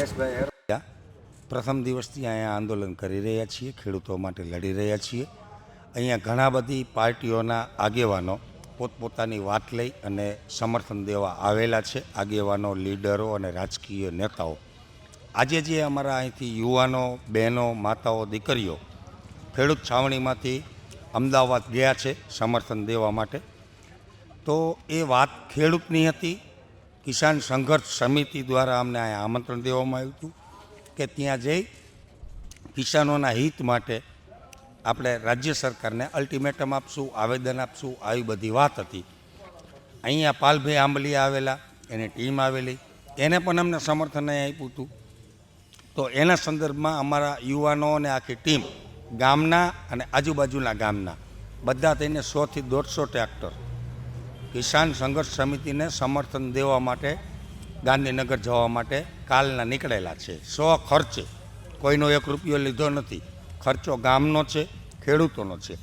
નિલેશભાઈ hair પ્રથમ દિવસથી અહીંયા આંદોલન કરી રહ્યા છીએ, ખેડૂતો માટે લડી રહ્યા છીએ. અહીંયા ઘણા બધી પાર્ટીઓના આગેવાનો પોતપોતાની વાત લઈ અને સમર્થન દેવા આવેલા છે. આગેવાનો, લીડરો અને રાજકીય નેતાઓ. આજે જે અમારા અહીંથી યુવાનો, બહેનો, માતાઓ, દીકરીઓ ખેડૂત છાવણીમાંથી અમદાવાદ ગયા છે સમર્થન દેવા માટે, તો એ વાત ખેડૂતની હતી. કિસાન સંઘર્ષ સમિતિ દ્વારા અમને અહીંયા આમંત્રણ દેવામાં આવ્યું હતું કે ત્યાં જઈ કિસાનોના હિત માટે આપણે રાજ્ય સરકારને અલ્ટિમેટમ આપશું, આવેદન આપશું, આવી બધી વાત હતી. અહીંયા પાલભાઈ આંબલિયા આવેલા, એની ટીમ આવેલી, એને પણ અમને સમર્થન આપ્યું હતું. તો એના સંદર્ભમાં અમારા યુવાનો અને આખી ટીમ ગામના અને આજુબાજુના ગામના બધા થઈને 100 થી 150 ટ્રેક્ટર કિસાન સંઘર્ષ સમિતિને સમર્થન દેવા માટે ગાંધીનગર જવા માટે કાલના નીકળેલા છે. ખર્ચે, કોઈનો 1 રૂપિયો લીધો નથી. ખર્ચો ગામનો છે, ખેડૂતોનો છે.